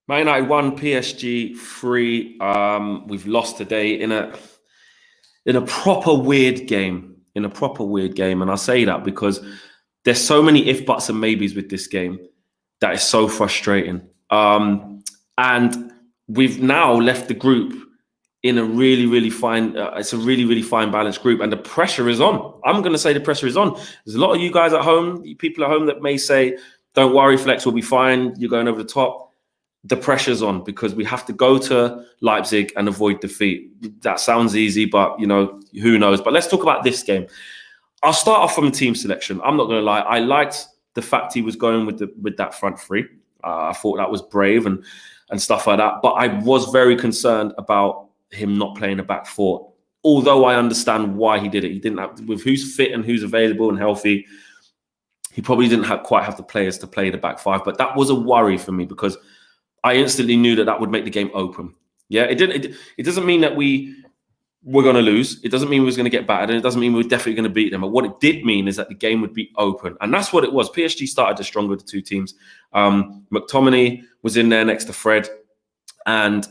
Man United 1, PSG 3. We've lost today in a proper weird game. And I say that because there's so many if, buts, and maybes with this game that is so frustrating. And we've now left the group in a really, really fine. It's a really, really fine balanced group, and the pressure is on. I'm going to say the pressure is on. There's a lot of you guys at home, people at home, that may say, "Don't worry, Flex will be fine. You're going over the top." The pressure's on because we have to go to Leipzig and avoid defeat. That sounds easy, but who knows? But let's talk about this game. I'll start off from the team selection. I'm not going to lie. I liked the fact he was going with that front three. I thought that was brave and stuff like that. But I was very concerned about him not playing a back four. Although I understand why he did it. He didn't have, with who's fit and who's available and healthy, he probably didn't quite have the players to play the back five. But that was a worry for me because I instantly knew that would make the game open. Yeah, it doesn't mean that we were going to lose. It doesn't mean we was going to get battered, and it doesn't mean we're definitely going to beat them. But what it did mean is that the game would be open, and that's what it was. PSG started the stronger of the two teams. McTominay was in there next to Fred, and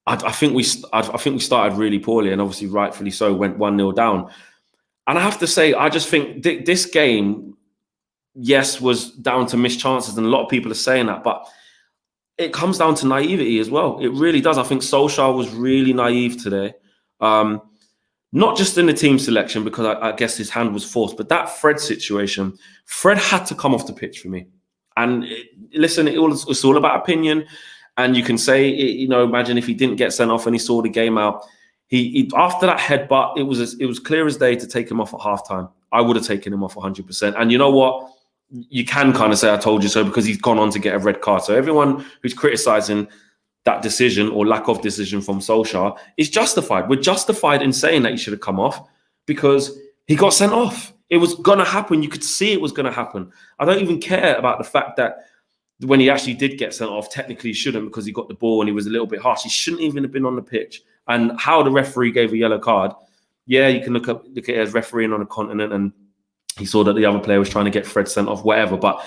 I think we started really poorly, and obviously rightfully so. Went 1-0 down, and I have to say, I just think this game, yes, was down to missed chances, and a lot of people are saying that, but it comes down to naivety as well. It really does. I think Solskjaer was really naive today. Not just in the team selection, because I guess his hand was forced, but that Fred situation, Fred had to come off the pitch for me. And listen, it's all about opinion. And you can say, imagine if he didn't get sent off and he saw the game out. He after that headbutt, it was clear as day to take him off at halftime. I would have taken him off 100%. And you know what? You can kind of say I told you so because he's gone on to get a red card. So everyone who's criticizing that decision or lack of decision from Solskjaer is justified. We're justified in saying that he should have come off because he got sent off. It was going to happen. You could see it was going to happen. I don't even care about the fact that when he actually did get sent off, technically he shouldn't because he got the ball and he was a little bit harsh. He shouldn't even have been on the pitch. And how the referee gave a yellow card, yeah, you can look at it as refereeing on a continent and he saw that the other player was trying to get Fred sent off, whatever. But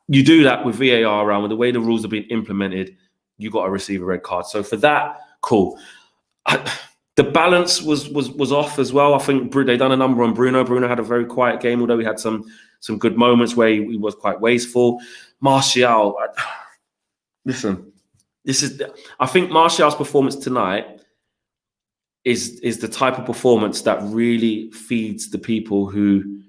you do that with VAR around, with the way the rules are being implemented, you got to receive a red card. So for that, cool. The balance was off as well. I think they done a number on Bruno. Bruno had a very quiet game, although he had some good moments where he was quite wasteful. Martial, listen, I think Martial's performance tonight is the type of performance that really feeds the people who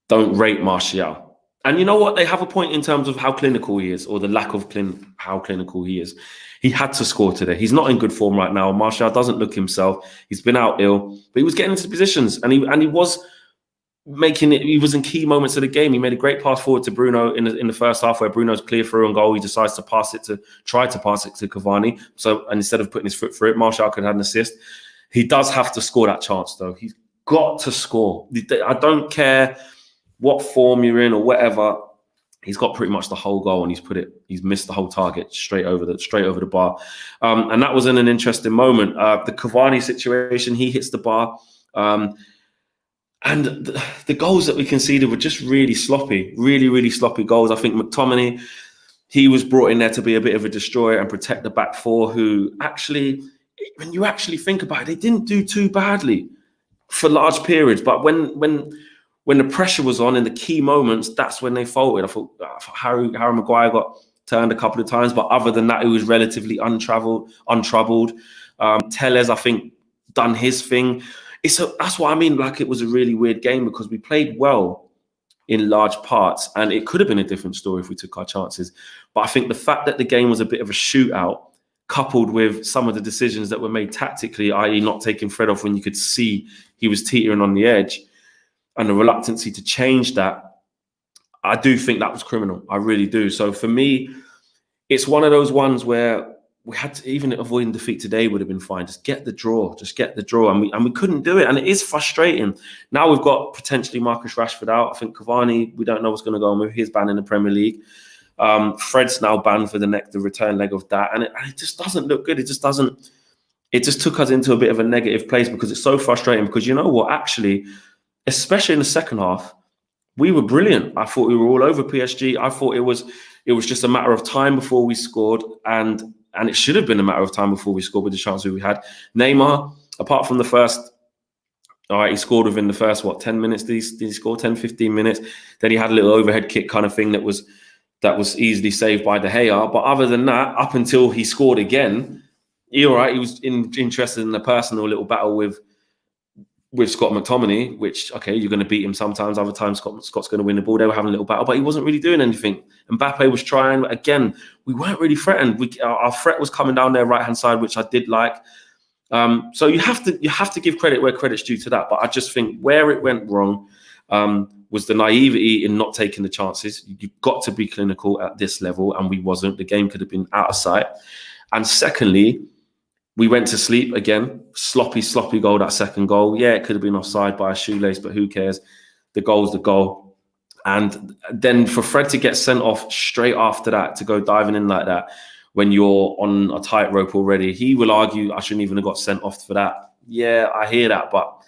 don't rate Martial. And you know what? They have a point in terms of how clinical he is, or the lack of how clinical he is. He had to score today. He's not in good form right now. Martial doesn't look himself. He's been out ill, but he was getting into positions, and he was making it. He was in key moments of the game. He made a great pass forward to Bruno in the first half, where Bruno's clear through on goal. He decides to try to pass it to Cavani. And instead of putting his foot through it, Martial could have an assist. He does have to score that chance, though. He's got to score. I don't care what form you're in or whatever. He's got pretty much the whole goal, and he's missed the whole target straight over the bar. And that was in an interesting moment. The Cavani situation, he hits the bar. And the goals that we conceded were just really sloppy, really, really sloppy goals. I think McTominay, he was brought in there to be a bit of a destroyer and protect the back four, who actually, when you actually think about it, they didn't do too badly for large periods. But when the pressure was on in the key moments, that's when they folded. I thought Harry Maguire got turned a couple of times, but other than that, it was relatively untroubled. Tellez, I think, done his thing. That's what I mean. Like, it was a really weird game because we played well in large parts, and it could have been a different story if we took our chances. But I think the fact that the game was a bit of a shootout, coupled with some of the decisions that were made tactically, i.e. not taking Fred off when you could see he was teetering on the edge, and the reluctancy to change that, I do think that was criminal. I really do. So for me, it's one of those ones where we had to, even avoiding defeat today would have been fine. Just get the draw. And we couldn't do it. And it is frustrating. Now we've got potentially Marcus Rashford out. I think Cavani, we don't know what's going to go on with his ban in the Premier League. Fred's now banned for the return leg of that. And it just doesn't look good. It just took us into a bit of a negative place because it's so frustrating because you know what, actually, especially in the second half, we were brilliant. I thought we were all over PSG. I thought it It was just a matter of time before we scored, and it should have been a matter of time before we scored with the chances we had. Neymar, apart from the first, all right, he scored within the first, 10 minutes? Did he score 10, 15 minutes? Then he had a little overhead kick kind of thing that was easily saved by De Gea. But other than that, up until he scored again, he was interested in a personal little battle with Scott McTominay, which, okay, you're going to beat him sometimes. Other times, Scott's going to win the ball. They were having a little battle, but he wasn't really doing anything. Mbappe was trying. Again, we weren't really threatened. Our threat was coming down their right-hand side, which I did like. So you have to give credit where credit's due to that. But I just think where it went wrong was the naivety in not taking the chances. You've got to be clinical at this level, and we wasn't. The game could have been out of sight. And secondly, we went to sleep again. Sloppy goal, that second goal. Yeah, it could have been offside by a shoelace, but who cares? The goal's the goal. And then for Fred to get sent off straight after that, to go diving in like that, when you're on a tightrope already, he will argue, I shouldn't even have got sent off for that. Yeah, I hear that, but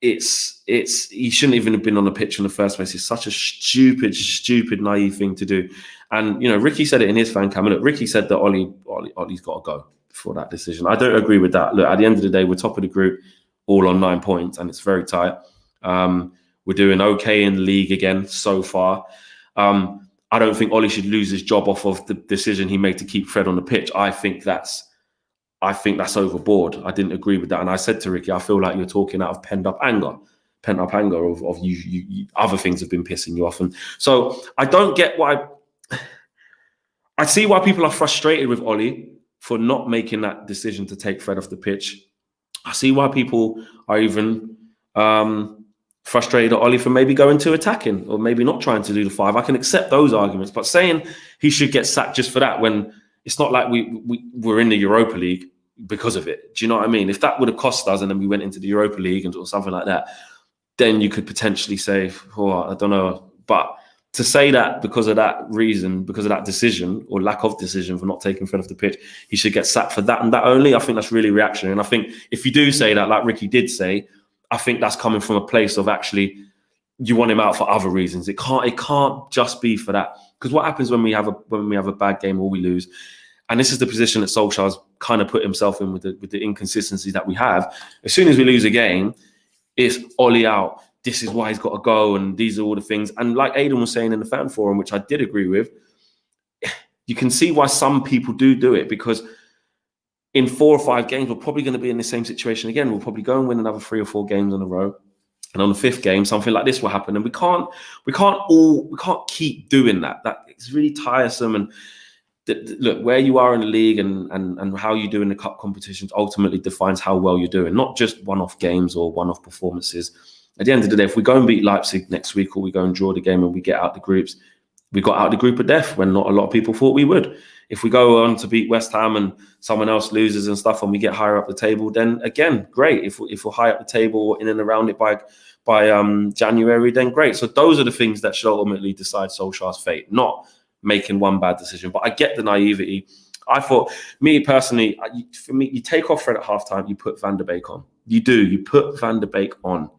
he shouldn't even have been on the pitch in the first place. It's such a stupid, naive thing to do. And, Ricky said it in his fan cam. Look, Ricky said that Ollie's got to go for that decision. I don't agree with that. Look, at the end of the day, we're top of the group, all on 9 points, and it's very tight. We're doing okay in the league again so far. I don't think Ollie should lose his job off of the decision he made to keep Fred on the pitch. I think that's overboard. I didn't agree with that, and I said to Ricky, I feel like you're talking out of pent up anger of you other things have been pissing you off, and so I don't get why. I see why people are frustrated with Ollie for not making that decision to take Fred off the pitch. I see why people are even frustrated at Ollie for maybe going to attacking or maybe not trying to do the 5. I can accept those arguments, but saying he should get sacked just for that, when it's not like we're in the Europa League because of it. Do you know what I mean? If that would have cost us and then we went into the Europa League or something like that, then you could potentially say, I don't know. But to say that because of that reason, because of that decision or lack of decision for not taking Fred off the pitch, he should get sacked for that and that only, I think that's really reactionary. And I think if you do say that, like Ricky did say, I think that's coming from a place of actually you want him out for other reasons. It can't just be for that. Because what happens when we have a bad game or we lose, and this is the position that Solskjaer's kind of put himself in with the inconsistencies that we have. As soon as we lose a game, it's Ollie out. This is why he's got to go, and these are all the things. And like Aidan was saying in the fan forum, which I did agree with, you can see why some people do it, because in 4 or 5 games, we're probably going to be in the same situation again. We'll probably go and win another 3 or 4 games in a row. And on the 5th game, something like this will happen. And we can't keep doing that. That it's really tiresome. And look, where you are in the league and how you do in the cup competitions ultimately defines how well you're doing, not just one-off games or one-off performances. At the end of the day, if we go and beat Leipzig next week or we go and draw the game and we get out the groups, we got out the group of death when not a lot of people thought we would. If we go on to beat West Ham and someone else loses and stuff and we get higher up the table, then again, great. If we're high up the table or in and around it by January, then great. So those are the things that should ultimately decide Solskjaer's fate, not making one bad decision. But I get the naivety. I thought, me personally, for me, you take off Fred at halftime, you put Van der Beek on. You put Van der Beek on.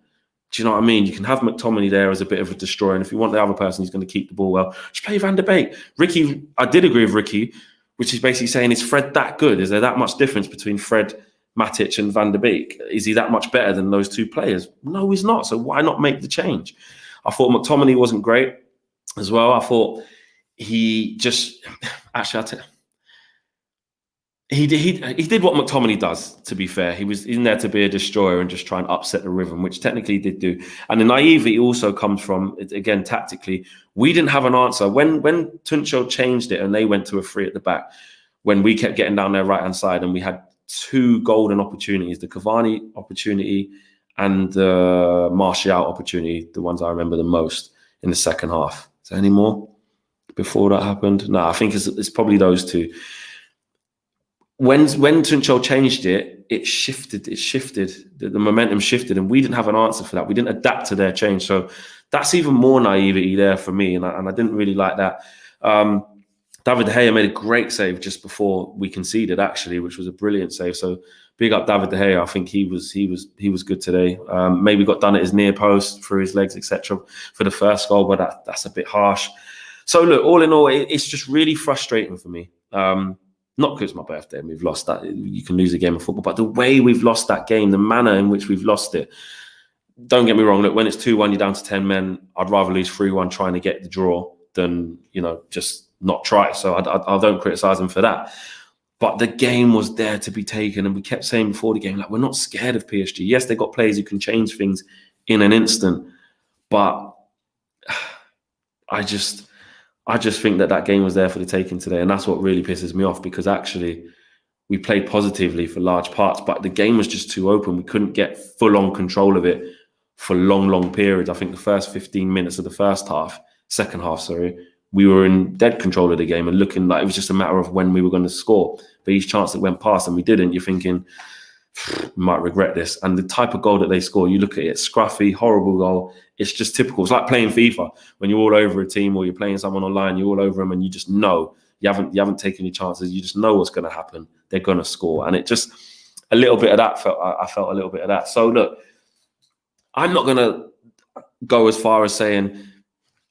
Do you know what I mean? You can have McTominay there as a bit of a destroyer, and if you want the other person who's going to keep the ball well, just play Van der Beek. Ricky, I did agree with Ricky, which is basically saying, is Fred that good? Is there that much difference between Fred, Matic and Van der Beek? Is he that much better than those 2 players? No, he's not. So why not make the change? I thought McTominay wasn't great as well. I thought he just, actually, he did what McTominay does, to be fair. He was in there to be a destroyer and just try and upset the rhythm, which technically he did do. And the naivety also comes from, again, tactically, we didn't have an answer. When Tuchel changed it and they went to a 3 at the back, when we kept getting down their right-hand side and we had 2 golden opportunities, the Cavani opportunity and the Martial opportunity, the ones I remember the most in the second half. Is there any more before that happened? No, I think it's probably those 2. When Tuchel changed it, it shifted. The momentum shifted, and we didn't have an answer for that. We didn't adapt to their change. So that's even more naivety there for me, and I didn't really like that. David De Gea made a great save just before we conceded, actually, which was a brilliant save. So big up David De Gea. I think he was good today. Maybe got done at his near post through his legs, etc. for the first goal, but that's a bit harsh. So look, all in all, it's just really frustrating for me. Not because it's my birthday and we've lost that. You can lose a game of football, but the way we've lost that game, the manner in which we've lost it. Don't get me wrong. Look, when it's 2-1, you're down to 10 men. I'd rather lose 3-1 trying to get the draw than, just not try. So I don't criticize them for that. But the game was there to be taken. And we kept saying before the game, like, we're not scared of PSG. Yes, they got players who can change things in an instant. But I just think that game was there for the taking today. And that's what really pisses me off, because actually we played positively for large parts, but the game was just too open. We couldn't get full-on control of it for long periods. I think the first 15 minutes of the second half, we were in dead control of the game and looking like it was just a matter of when we were going to score. But each chance that went past and we didn't, you're thinking, we might regret this. And the type of goal that they score, you look at it, scruffy, horrible goal. It's just typical. It's like playing FIFA when you're all over a team or you're playing someone online, you're all over them and you just know you haven't taken your chances. You just know what's going to happen. They're going to score. And it just, a little bit of that, I felt a little bit of that. So look, I'm not going to go as far as saying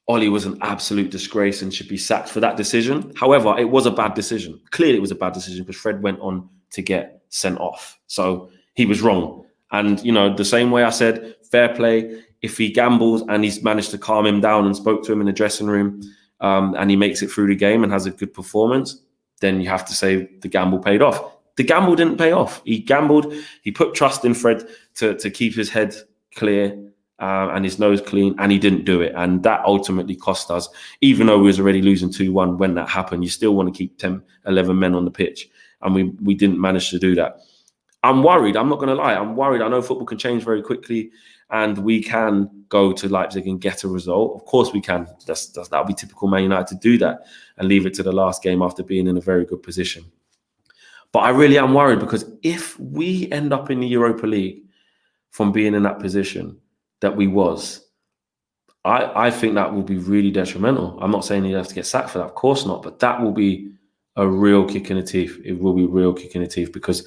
Ollie was an absolute disgrace and should be sacked for that decision. However, it was a bad decision. Clearly it was a bad decision because Fred went on to get sent off. So he was wrong. And, the same way I said, fair play, if he gambles and he's managed to calm him down and spoke to him in the dressing room and he makes it through the game and has a good performance, then you have to say the gamble paid off. The gamble didn't pay off. He gambled. He put trust in Fred to keep his head clear and his nose clean, and he didn't do it. And that ultimately cost us. Even though we was already losing 2-1 when that happened, you still want to keep 10, 11 men on the pitch. And we didn't manage to do that. I'm worried. I'm not going to lie. I'm worried. I know football can change very quickly and we can go to Leipzig and get a result. Of course we can. That'll be typical Man United to do that and leave it to the last game after being in a very good position. But I really am worried, because if we end up in the Europa League from being in that position that we was, I think that will be really detrimental. I'm not saying you have to get sacked for that. Of course not. But that will be a real kick in the teeth. It will be a real kick in the teeth because,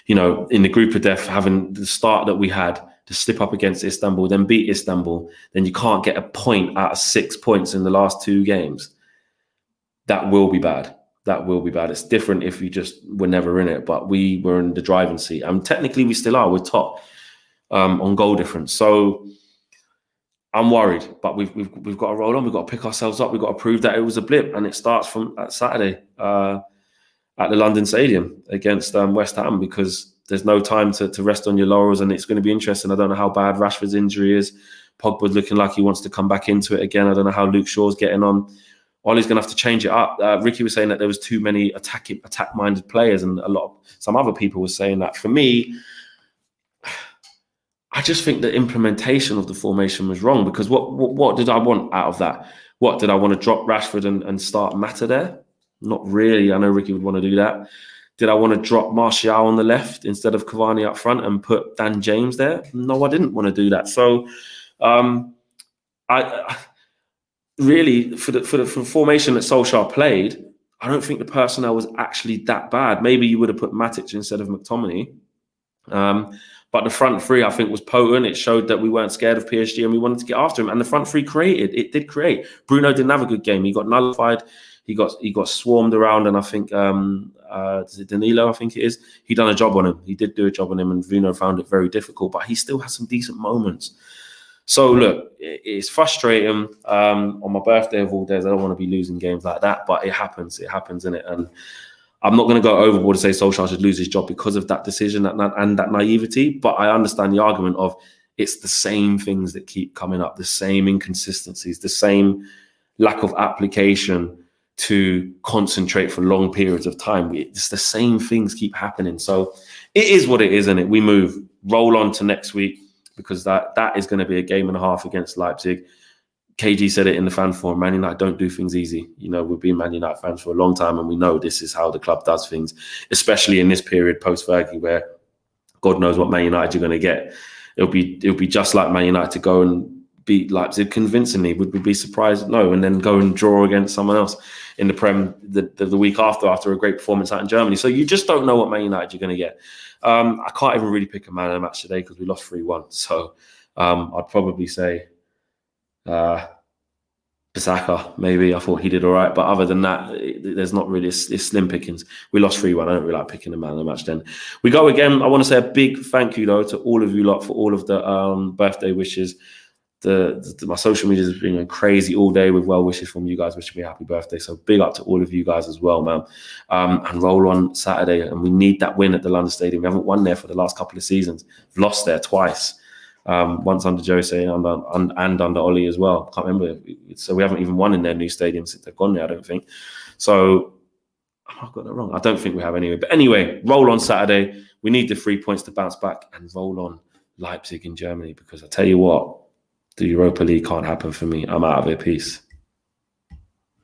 in the group of death, having the start that we had, to slip up against Istanbul, then beat Istanbul, then you can't get a point out of 6 points in the last 2 games. That will be bad. That will be bad. It's different if we just were never in it, but we were in the driving seat. And technically we still are. We're top on goal difference. So I'm worried, but we've got to roll on. We've got to pick ourselves up. We've got to prove that it was a blip. And it starts from Saturday at the London Stadium against West Ham, because there's no time to rest on your laurels, and it's going to be interesting. I don't know how bad Rashford's injury is. Pogba's looking like he wants to come back into it again. I don't know how Luke Shaw's getting on. Ollie's going to have to change it up. Ricky was saying that there was too many attack-minded players, and some other people were saying that. For me, I just think the implementation of the formation was wrong, because what did I want out of that? What, did I want to drop Rashford and start Mata there? Not really. I know Ricky would want to do that. Did I want to drop Martial on the left instead of Cavani up front and put Dan James there? No, I didn't want to do that. So I really, for the formation that Solskjaer played, I don't think the personnel was actually that bad. Maybe you would have put Matic instead of McTominay. But the front three, I think, was potent. It showed that we weren't scared of PSG and we wanted to get after him. And the front three did create. Bruno didn't have a good game. He got nullified. He got swarmed around, and I think is it Danilo? I think it is. He done a job on him. He did do a job on him, and Bruno found it very difficult. But he still has some decent moments. So look, it's frustrating. On my birthday of all days, I don't want to be losing games like that, but it happens. It happens, innit? And I'm not going to go overboard and say Solskjaer should lose his job because of that decision and that naivety. But I understand the argument of it's the same things that keep coming up, the same inconsistencies, the same lack of application to concentrate for long periods of time. It's the same things keep happening. So it is what it is, isn't it? We move, roll on to next week, because that is going to be a game and a half against Leipzig. KG said it in the fan forum, Man United don't do things easy. We've been Man United fans for a long time, and we know this is how the club does things, especially in this period post-Fergie, where God knows what Man United you're going to get. It'll be just like Man United to go and beat Leipzig convincingly. Would we be surprised? No. And then go and draw against someone else in the Prem the week after a great performance out in Germany. So you just don't know what Man United you're going to get. I can't even really pick a man of the match today because we lost 3-1. So I'd probably say Bissaka, maybe. I thought he did all right. But other than that, there's not really, it's slim pickings. We lost 3-1. I don't really like picking the man of the match then. We go again. I want to say a big thank you, though, to all of you lot for all of the birthday wishes. My social media has been crazy all day with well wishes from you guys wishing me a happy birthday. So big up to all of you guys as well, man. And roll on Saturday. And we need that win at the London Stadium. We haven't won there for the last couple of seasons. We've lost there twice. Once under Jose and under Ollie as well. Can't remember. So we haven't even won in their new stadium since they've gone there, I don't think. So I've got that wrong. I don't think we have anyway. But anyway, roll on Saturday. We need the 3 points to bounce back and roll on Leipzig in Germany, because I tell you what, the Europa League can't happen for me. I'm out of it. Peace.